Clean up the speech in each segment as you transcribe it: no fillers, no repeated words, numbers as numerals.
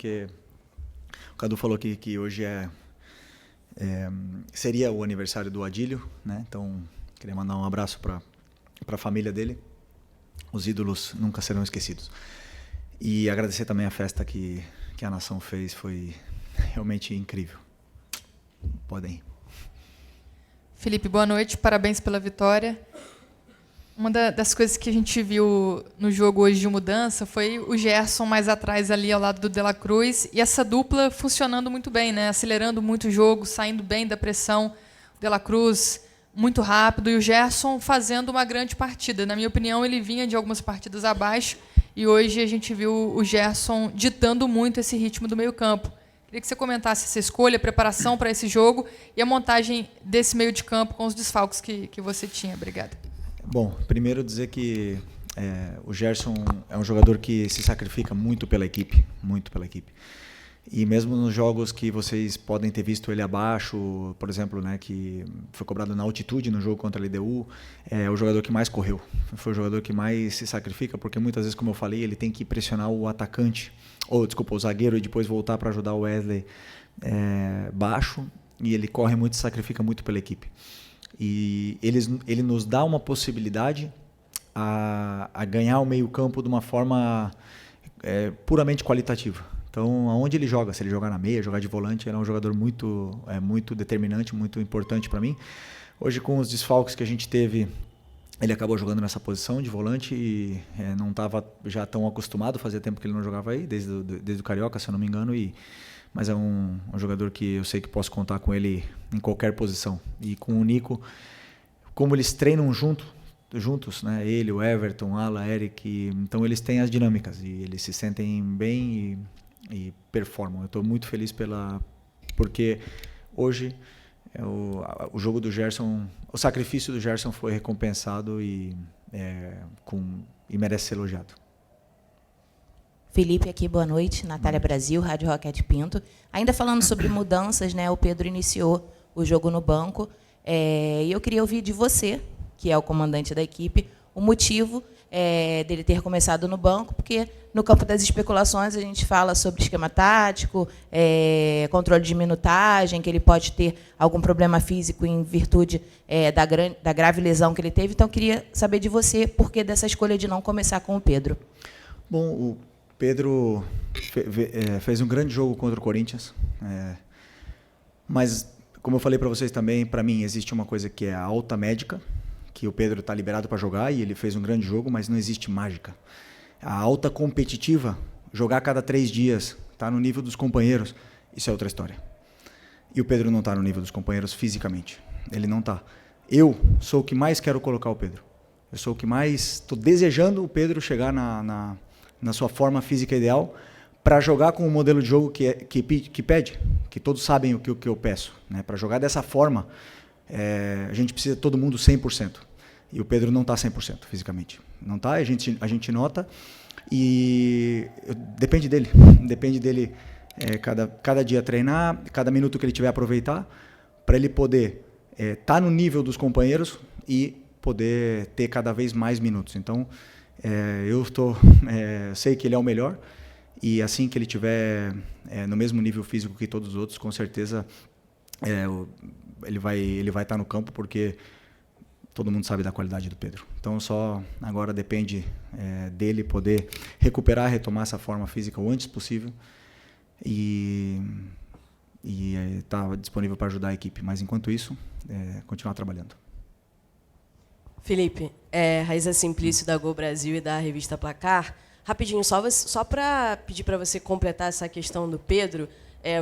porque o Cadu falou que hoje seria o aniversário do Adílio, né? Então, queria mandar um abraço para a família dele. Os ídolos nunca serão esquecidos. E agradecer também a festa que a nação fez, foi realmente incrível. Podem ir. Felipe, boa noite, parabéns pela vitória. Uma das coisas que a gente viu no jogo hoje de mudança foi o Gerson mais atrás ali ao lado do De La Cruz e essa dupla funcionando muito bem, né? Acelerando muito o jogo, saindo bem da pressão. O De La Cruz muito rápido e o Gerson fazendo uma grande partida. Na minha opinião, ele vinha de algumas partidas abaixo e hoje a gente viu o Gerson ditando muito esse ritmo do meio-campo. Queria que você comentasse essa escolha, a preparação para esse jogo e a montagem desse meio de campo com os desfalques que você tinha. Obrigada. Bom, primeiro dizer que o Gerson é um jogador que se sacrifica muito pela equipe, E mesmo nos jogos que vocês podem ter visto ele abaixo, por exemplo, né, que foi cobrado na altitude no jogo contra a LDU, é o jogador que mais correu. Foi o jogador que mais se sacrifica, porque muitas vezes, como eu falei, ele tem que pressionar o atacante, o zagueiro, e depois voltar para ajudar o Wesley baixo, e ele corre muito e se sacrifica muito pela equipe. E ele nos dá uma possibilidade a ganhar o meio-campo de uma forma puramente qualitativa. Então, aonde ele joga, se ele jogar na meia, jogar de volante, ele é um jogador muito determinante, muito importante para mim. Hoje, com os desfalques que a gente teve, ele acabou jogando nessa posição de volante e não estava já tão acostumado, fazia tempo que ele não jogava aí, desde o Carioca, se eu não me engano, mas é um jogador que eu sei que posso contar com ele em qualquer posição. E com o Nico, como eles treinam juntos, né? Ele, o Everton, Ala, Eric, então eles têm as dinâmicas e eles se sentem bem e performam. Eu estou muito feliz porque hoje o jogo do Gerson, o sacrifício do Gerson foi recompensado e merece ser elogiado. Felipe aqui, boa noite. Natália Brasil, Rádio Roquete Pinto. Ainda falando sobre mudanças, né? O Pedro iniciou o jogo no banco. E eu queria ouvir de você, que é o comandante da equipe, o motivo dele ter começado no banco, porque no campo das especulações a gente fala sobre esquema tático, controle de minutagem, que ele pode ter algum problema físico em virtude da grave lesão que ele teve. Então, eu queria saber de você por que dessa escolha de não começar com o Pedro. Bom, o Pedro fez um grande jogo contra o Corinthians, mas, como eu falei para vocês também, para mim existe uma coisa que é a alta médica, que o Pedro está liberado para jogar e ele fez um grande jogo, mas não existe mágica. A alta competitiva, jogar a cada 3 dias, estar no nível dos companheiros, isso é outra história. E o Pedro não está no nível dos companheiros fisicamente. Ele não está. Eu sou o que mais quero colocar o Pedro. Eu sou o que mais estou desejando o Pedro chegar na sua forma física ideal para jogar com o modelo de jogo que pede, que todos sabem o que eu peço. Né? Para jogar dessa forma, a gente precisa todo mundo 100%. E o Pedro não está 100% fisicamente. Não está, a gente nota. E depende dele cada dia treinar, cada minuto que ele tiver aproveitar, para ele poder estar no nível dos companheiros e poder ter cada vez mais minutos. Então, eu sei que ele é o melhor e assim que ele tiver no mesmo nível físico que todos os outros, com certeza ele vai estar no campo, porque todo mundo sabe da qualidade do Pedro. Então só agora depende dele poder retomar essa forma física o antes possível e estar disponível para ajudar a equipe. Mas enquanto isso, continuar trabalhando. Felipe, Raíza Simplício da Gol Brasil e da revista Placar. Rapidinho, só para pedir para você completar essa questão do Pedro,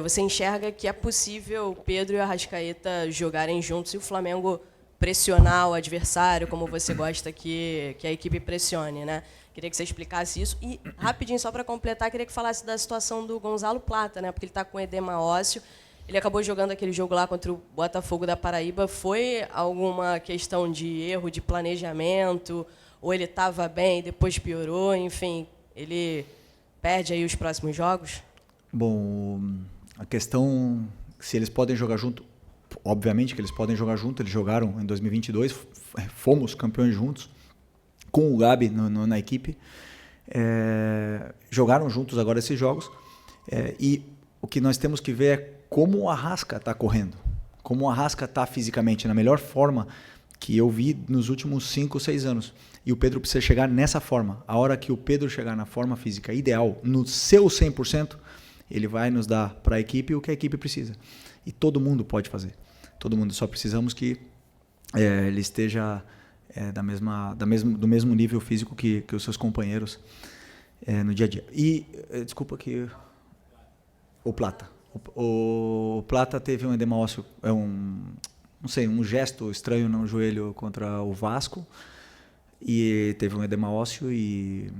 você enxerga que é possível o Pedro e o Arrascaeta jogarem juntos e o Flamengo pressionar o adversário, como você gosta que a equipe pressione, né? Queria que você explicasse isso. E, rapidinho, só para completar, queria que falasse da situação do Gonzalo Plata, né? Porque ele está com edema ósseo. Ele acabou jogando aquele jogo lá contra o Botafogo da Paraíba. Foi alguma questão de erro de planejamento? Ou ele estava bem e depois piorou? Enfim, ele perde aí os próximos jogos? Bom, a questão se eles podem jogar junto, obviamente que eles podem jogar junto. Eles jogaram em 2022, fomos campeões juntos, com o Gabi na equipe. Jogaram juntos agora esses jogos. E o que nós temos que ver é como o Arrasca está correndo, como o Arrasca está fisicamente na melhor forma que eu vi nos últimos 5, 6 anos. E o Pedro precisa chegar nessa forma. A hora que o Pedro chegar na forma física ideal, no seu 100%, ele vai nos dar para a equipe o que a equipe precisa. E todo mundo pode fazer. Todo mundo. Só precisamos que ele esteja do mesmo nível físico que os seus companheiros no dia a dia. E, desculpa que... O Plata. O Plata teve um edema ósseo, um gesto estranho no joelho contra o Vasco, e teve um edema ósseo e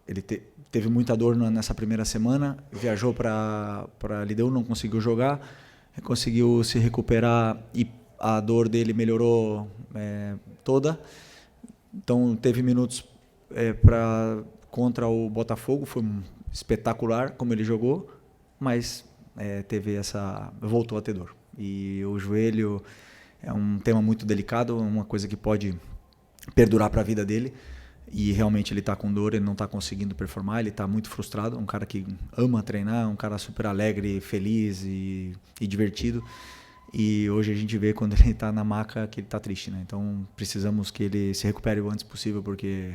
ele teve muita dor nessa primeira semana, viajou para Lideu, não conseguiu jogar, conseguiu se recuperar e a dor dele melhorou toda, então teve minutos contra o Botafogo, foi espetacular como ele jogou, mas voltou a ter dor. E o joelho é um tema muito delicado, uma coisa que pode perdurar para a vida dele, e realmente ele está com dor, ele não está conseguindo performar, ele está muito frustrado, um cara que ama treinar, um cara super alegre, feliz e divertido, e hoje a gente vê quando ele está na maca que ele está triste, né? Então precisamos que ele se recupere o antes possível, porque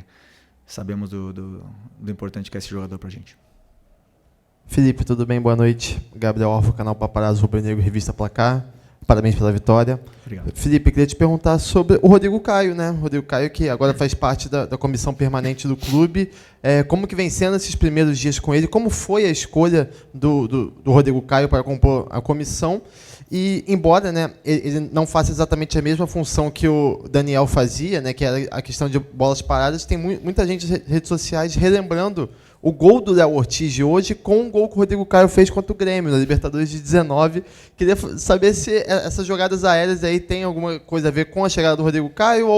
sabemos do importante que é esse jogador para a gente. Felipe, tudo bem? Boa noite. Gabriel Orfo, canal Paparazzo Rubro Negro, Revista Placar. Parabéns pela vitória. Obrigado. Felipe, queria te perguntar sobre o Rodrigo Caio, né? Rodrigo Caio, que agora faz parte da comissão permanente do clube. Como que vem sendo esses primeiros dias com ele? Como foi a escolha do Rodrigo Caio para compor a comissão? E, embora, né, ele não faça exatamente a mesma função que o Daniel fazia, né, que era a questão de bolas paradas, tem muita gente nas redes sociais relembrando o gol do Léo Ortiz de hoje com o gol que o Rodrigo Caio fez contra o Grêmio, na Libertadores de 19. Queria saber se essas jogadas aéreas aí tem alguma coisa a ver com a chegada do Rodrigo Caio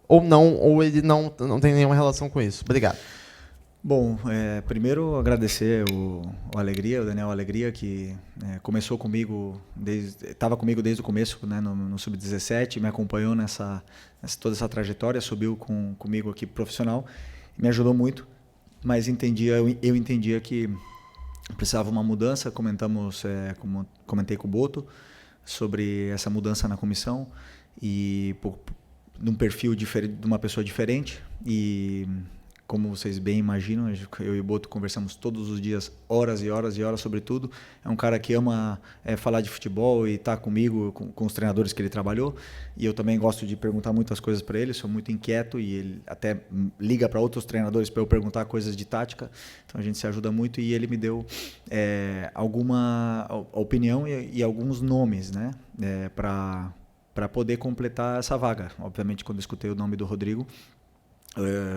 ou não, ou ele não tem nenhuma relação com isso. Obrigado. Bom, primeiro agradecer o Daniel Alegria, que começou comigo, estava comigo desde o começo, né, no Sub-17, me acompanhou toda essa trajetória, subiu comigo aqui profissional, me ajudou muito, mas eu entendia que precisava uma mudança. Comentei com o Boto sobre essa mudança na comissão e de um perfil diferente, de uma pessoa diferente, e como vocês bem imaginam, eu e o Boto conversamos todos os dias, horas e horas e horas sobre tudo. É um cara que ama falar de futebol e está comigo, com os treinadores que ele trabalhou. E eu também gosto de perguntar muitas coisas para ele, sou muito inquieto e ele até liga para outros treinadores para eu perguntar coisas de tática. Então a gente se ajuda muito e ele me deu alguma opinião e alguns nomes, né, para poder completar essa vaga. Obviamente, quando eu escutei o nome do Rodrigo,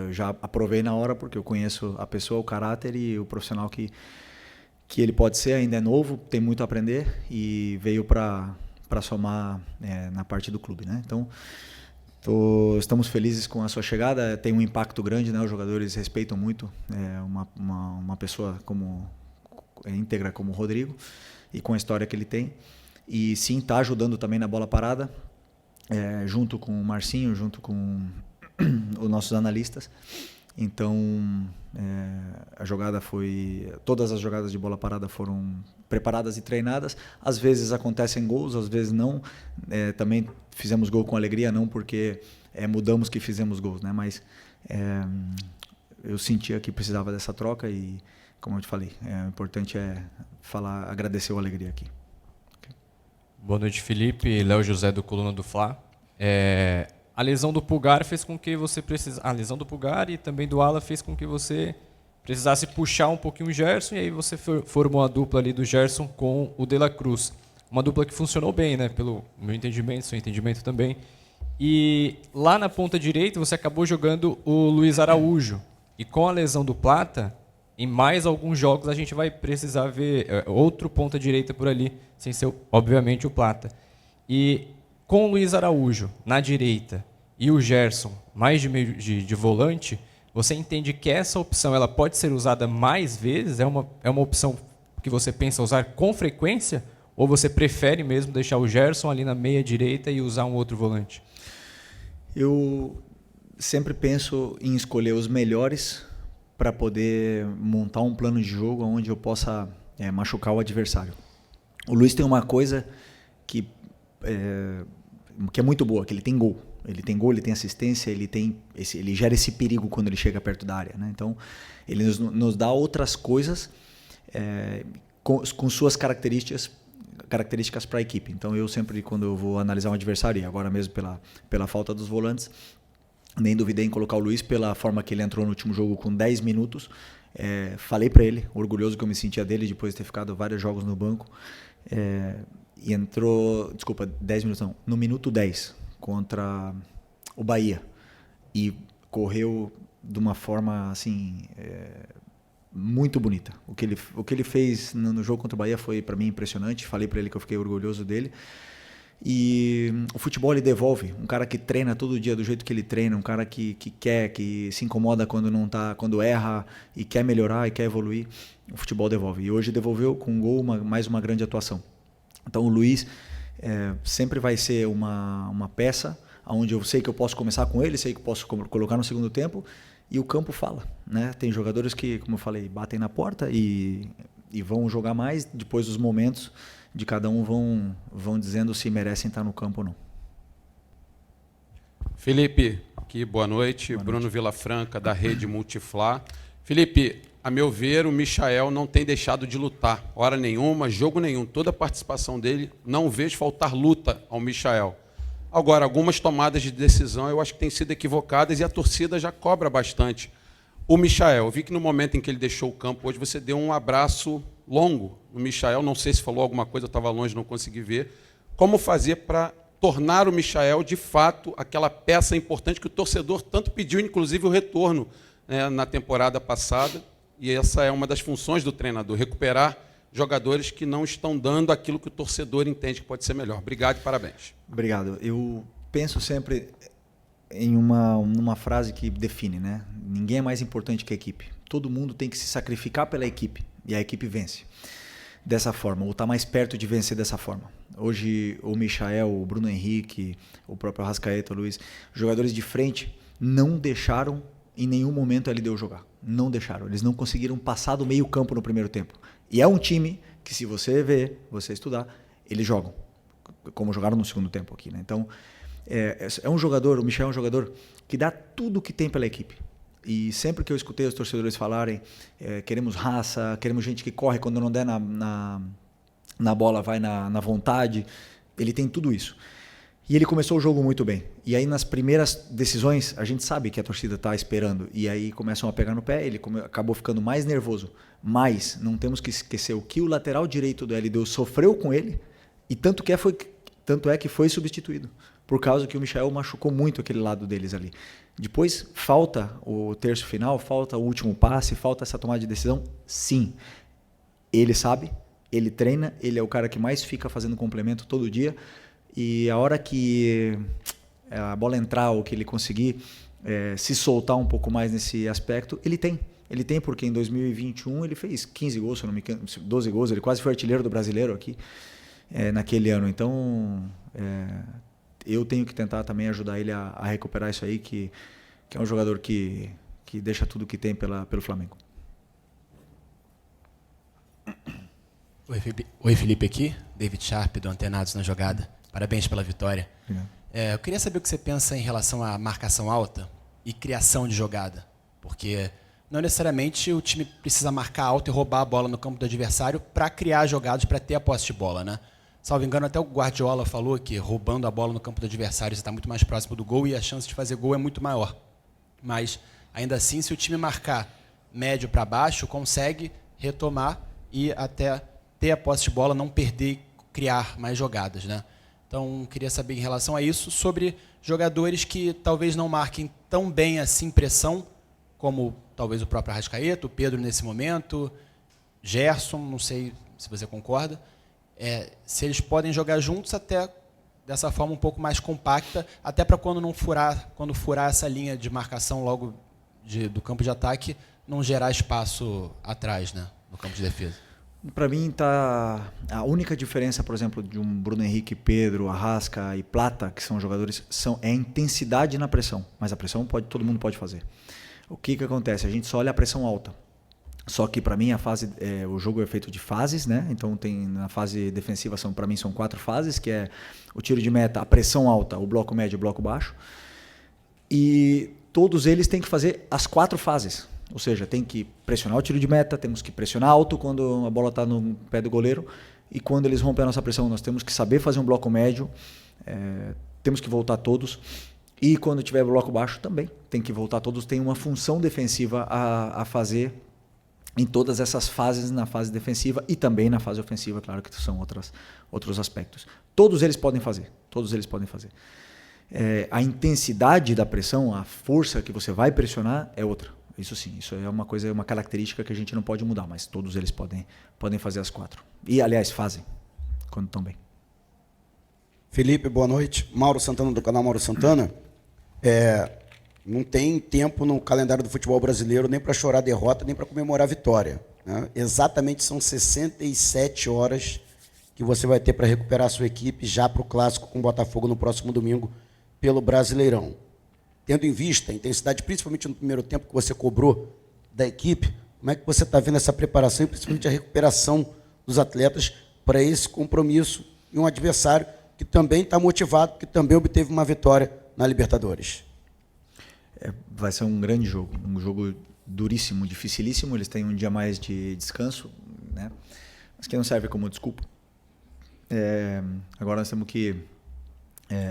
já aprovei na hora, porque eu conheço a pessoa, o caráter e o profissional que ele pode ser. Ainda é novo, tem muito a aprender e veio para somar na parte do clube, né? Então estamos felizes com a sua chegada. Tem um impacto grande, né? Os jogadores respeitam muito uma pessoa íntegra como o Rodrigo e com a história que ele tem, e sim, está ajudando também na bola parada, junto com o Marcinho, junto com os nossos analistas. Então todas as jogadas de bola parada foram preparadas e treinadas. Às vezes acontecem gols, às vezes não. Também fizemos gol com alegria, não porque mudamos que fizemos gols, né? Mas eu sentia que precisava dessa troca e, como eu te falei, o importante é agradecer o Alegria aqui. Okay. Boa noite, Felipe. Léo José, do Coluna do Fla. A lesão do Pulgar fez com que você precisasse... A lesão do Pulgar e também do Ala fez com que você precisasse puxar um pouquinho o Gerson, e aí você formou a dupla ali do Gerson com o De La Cruz. Uma dupla que funcionou bem, né? Pelo meu entendimento, seu entendimento também. E lá na ponta direita você acabou jogando o Luiz Araújo. E com a lesão do Plata, em mais alguns jogos a gente vai precisar ver outro ponta direita por ali, sem ser, obviamente, o Plata. E com o Luiz Araújo na direita e o Gerson mais de meio de volante, você entende que essa opção ela pode ser usada mais vezes? É uma opção que você pensa usar com frequência? Ou você prefere mesmo deixar o Gerson ali na meia direita e usar um outro volante? Eu sempre penso em escolher os melhores para poder montar um plano de jogo onde eu possa machucar o adversário. O Luiz tem uma coisa que é muito boa, que ele tem gol. Ele tem gol, ele tem assistência, ele gera esse perigo quando ele chega perto da área, né? Então, ele nos dá outras coisas com suas características para a equipe. Então, eu sempre, quando eu vou analisar um adversário, e agora mesmo pela falta dos volantes, nem duvidei em colocar o Luiz pela forma que ele entrou no último jogo com 10 minutos. Falei para ele, orgulhoso que eu me sentia dele depois de ter ficado vários jogos no banco. E entrou, 10 minutos não, no minuto 10 contra o Bahia. E correu de uma forma assim muito bonita. O que ele fez no jogo contra o Bahia foi para mim impressionante. Falei para ele que eu fiquei orgulhoso dele. E o futebol ele devolve. Um cara que treina todo dia do jeito que ele treina, um cara que quer, que se incomoda quando não tá, quando erra e quer melhorar e quer evoluir, o futebol devolve. E hoje devolveu com um gol, mais uma grande atuação. Então o Luiz sempre vai ser uma peça onde eu sei que eu posso começar com ele, sei que eu posso colocar no segundo tempo, e o campo fala, né? Tem jogadores que, como eu falei, batem na porta e vão jogar mais, depois os momentos de cada um vão dizendo se merecem estar no campo ou não. Felipe, aqui, boa noite. Bruno Vilafranca, da Rede Multiflá. Felipe, a meu ver, o Michael não tem deixado de lutar. Hora nenhuma, jogo nenhum. Toda a participação dele, não vejo faltar luta ao Michael. Agora, algumas tomadas de decisão eu acho que têm sido equivocadas e a torcida já cobra bastante. O Michael, eu vi que no momento em que ele deixou o campo, hoje você deu um abraço longo no Michael, não sei se falou alguma coisa, eu estava longe, não consegui ver. Como fazer para tornar o Michael, de fato, aquela peça importante que o torcedor tanto pediu, inclusive o retorno na temporada passada, e essa é uma das funções do treinador, recuperar jogadores que não estão dando aquilo que o torcedor entende que pode ser melhor. Obrigado e parabéns. Obrigado. Eu penso sempre em uma frase que define, né? Ninguém é mais importante que a equipe. Todo mundo tem que se sacrificar pela equipe e a equipe vence dessa forma, ou está mais perto de vencer dessa forma. Hoje o Michael, o Bruno Henrique, o próprio Arrascaeta, o Luiz, jogadores de frente não deixaram em nenhum momento a LDU jogar. Não deixaram. Eles não conseguiram passar do meio campo no primeiro tempo. E é um time que, se você ver, você estudar, eles jogam, como jogaram no segundo tempo aqui, né? Então, é um jogador, o Michael é um jogador que dá tudo o que tem pela equipe. E sempre que eu escutei os torcedores falarem, queremos raça, queremos gente que corre quando não der na bola, vai na vontade, ele tem tudo isso. E ele começou o jogo muito bem. E aí, nas primeiras decisões, a gente sabe que a torcida está esperando. E aí começam a pegar no pé, ele acabou ficando mais nervoso. Mas não temos que esquecer o que o lateral direito do LDU sofreu com ele, e tanto é que foi substituído, por causa que o Michael machucou muito aquele lado deles ali. Depois, falta o terço final, falta o último passe, falta essa tomada de decisão? Sim. Ele sabe, ele treina, ele é o cara que mais fica fazendo complemento todo dia, e a hora que a bola entrar ou que ele conseguir se soltar um pouco mais nesse aspecto, ele tem. Ele tem, porque em 2021 ele fez 15 gols, se não me engano, 12 gols, ele quase foi artilheiro do brasileiro aqui naquele ano. Então, eu tenho que tentar também ajudar ele a recuperar isso aí, que é um jogador que deixa tudo que tem pelo Flamengo. Oi, Felipe aqui, David Sharp, do Antenados na Jogada. Parabéns pela vitória. Eu queria saber o que você pensa em relação à marcação alta e criação de jogada, porque não necessariamente o time precisa marcar alto e roubar a bola no campo do adversário para criar jogadas, para ter a posse de bola, né? Salvo engano, até o Guardiola falou que roubando a bola no campo do adversário você está muito mais próximo do gol e a chance de fazer gol é muito maior. Mas, ainda assim, se o time marcar médio para baixo, consegue retomar e até ter a posse de bola, não perder e criar mais jogadas, né? Então, queria saber em relação a isso, sobre jogadores que talvez não marquem tão bem assim pressão, como talvez o próprio Arrascaeta, o Pedro nesse momento, Gerson, não sei se você concorda, se eles podem jogar juntos até dessa forma um pouco mais compacta, até para quando furar essa linha de marcação logo do campo de ataque, não gerar espaço atrás, né, no campo de defesa. Para mim, tá a única diferença, por exemplo, de um Bruno Henrique, Pedro, Arrasca e Plata, que são jogadores, é a intensidade na pressão. Mas a pressão todo mundo pode fazer. O que acontece? A gente só olha a pressão alta. Só que para mim o jogo é feito de fases, né? Então na fase defensiva para mim são 4 fases, que é o tiro de meta, a pressão alta, o bloco médio e o bloco baixo. E todos eles têm que fazer as 4 fases. Ou seja, tem que pressionar o tiro de meta, temos que pressionar alto quando a bola está no pé do goleiro, e quando eles rompem a nossa pressão, nós temos que saber fazer um bloco médio, temos que voltar todos, e quando tiver bloco baixo também tem que voltar todos, tem uma função defensiva a fazer em todas essas fases, na fase defensiva e também na fase ofensiva, claro que são outros aspectos. Todos eles podem fazer. A intensidade da pressão, a força que você vai pressionar é outra. Isso sim, isso é uma característica que a gente não pode mudar, mas todos eles podem fazer as 4. E, aliás, fazem, quando estão bem. Felipe, boa noite. Mauro Santana, do canal Mauro Santana. Não tem tempo no calendário do futebol brasileiro nem para chorar derrota, nem para comemorar vitória, né? Exatamente são 67 horas que você vai ter para recuperar a sua equipe já para o Clássico com o Botafogo no próximo domingo pelo Brasileirão. Tendo em vista a intensidade, principalmente no primeiro tempo que você cobrou da equipe, como é que você está vendo essa preparação e principalmente a recuperação dos atletas para esse compromisso e um adversário que também está motivado, que também obteve uma vitória na Libertadores? Vai ser um grande jogo, um jogo duríssimo, dificilíssimo. Eles têm um dia mais de descanso, né? Mas que não serve como desculpa. Agora nós temos que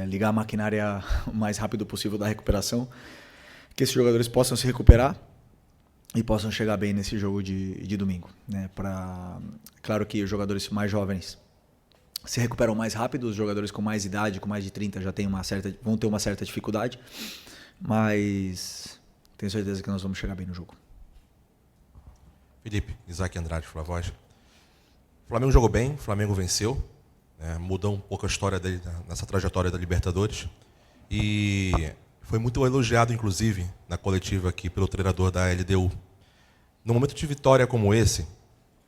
ligar a maquinária o mais rápido possível da recuperação, que esses jogadores possam se recuperar e possam chegar bem nesse jogo de domingo, né? Claro que os jogadores mais jovens se recuperam mais rápido, os jogadores com mais idade, com mais de 30, já vão ter uma certa dificuldade, mas tenho certeza que nós vamos chegar bem no jogo. Felipe, Isaac Andrade, Flavoz. O Flamengo jogou bem, o Flamengo venceu. Mudou um pouco a história dele nessa trajetória da Libertadores, e foi muito elogiado, inclusive, na coletiva aqui pelo treinador da LDU. No momento de vitória como esse,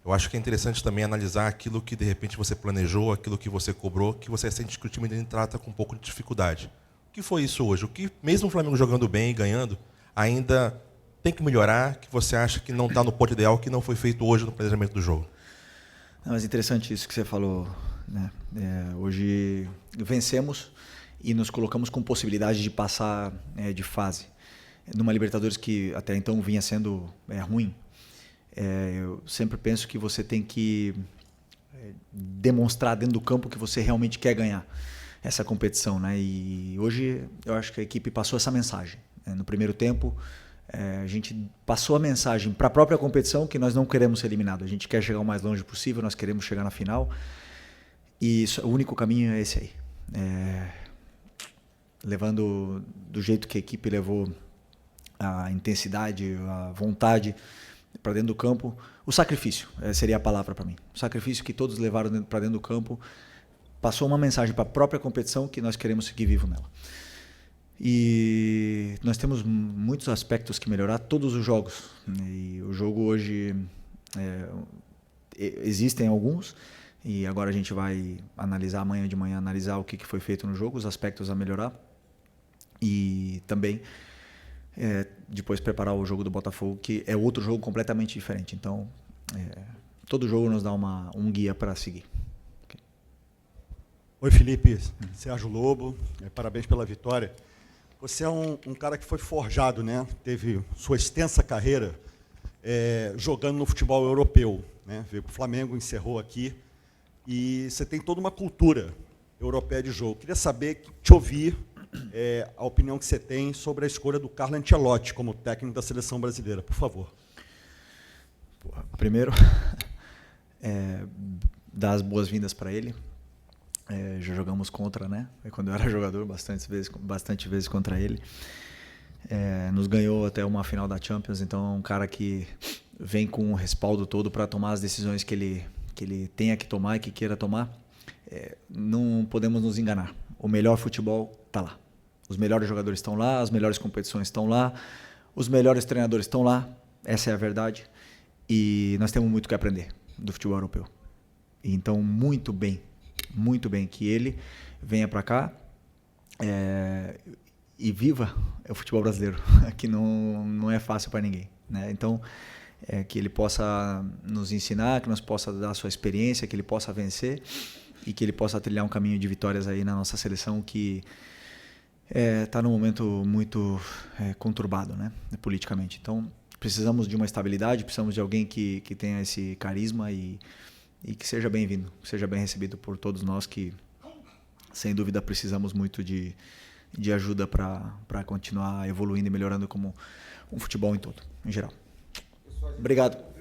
eu acho que é interessante também analisar aquilo que de repente você planejou, aquilo que você cobrou, que você sente que o time dele trata com um pouco de dificuldade. O que foi isso hoje? O que, mesmo o Flamengo jogando bem e ganhando, ainda tem que melhorar, que você acha que não está no ponto ideal, que não foi feito hoje no planejamento do jogo? Não, mas interessante isso que você falou, né? Hoje vencemos e nos colocamos com possibilidade de passar de fase. Numa Libertadores que até então vinha sendo ruim, eu sempre penso que você tem que demonstrar dentro do campo que você realmente quer ganhar essa competição, né? E hoje eu acho que a equipe passou essa mensagem. No primeiro tempo, a gente passou a mensagem para a própria competição que nós não queremos ser eliminados. A gente quer chegar o mais longe possível, nós queremos chegar na final. E o único caminho é esse aí. Levando do jeito que a equipe levou a intensidade, a vontade para dentro do campo. O sacrifício seria a palavra para mim. O sacrifício que todos levaram para dentro do campo passou uma mensagem para a própria competição que nós queremos seguir vivo nela. E nós temos muitos aspectos que melhorar, todos os jogos. E o jogo hoje, existem alguns, e agora a gente vai analisar amanhã de manhã, analisar o que foi feito no jogo, os aspectos a melhorar. E também depois preparar o jogo do Botafogo, que é outro jogo completamente diferente. Então, todo jogo nos dá um guia para seguir. Okay. Oi, Felipe. Sérgio Lobo. Parabéns pela vitória. Você é um cara que foi forjado, né? Teve sua extensa carreira jogando no futebol europeu, né? Veio para o Flamengo, encerrou aqui. E você tem toda uma cultura europeia de jogo. Queria saber, te ouvir, a opinião que você tem sobre a escolha do Carlo Ancelotti como técnico da seleção brasileira, por favor. Primeiro, dar as boas-vindas para ele. Já jogamos contra, né? Quando eu era jogador, bastante vezes contra ele. Nos ganhou até uma final da Champions, então é um cara que vem com o respaldo todo para tomar as decisões que ele tenha que tomar e que queira tomar. Não podemos nos enganar. O melhor futebol está lá. Os melhores jogadores estão lá, as melhores competições estão lá, os melhores treinadores estão lá. Essa é a verdade. E nós temos muito que aprender do futebol europeu. Então, muito bem que ele venha para cá viva o futebol brasileiro, que não é fácil para ninguém, né? Então, que ele possa nos ensinar, que nós possa dar a sua experiência, que ele possa vencer e que ele possa trilhar um caminho de vitórias aí na nossa seleção que está num momento muito conturbado, né, politicamente. Então, precisamos de uma estabilidade, precisamos de alguém que tenha esse carisma e que seja bem-vindo, que seja bem recebido por todos nós que, sem dúvida, precisamos muito de ajuda para continuar evoluindo e melhorando como um futebol em todo, em geral. Obrigado.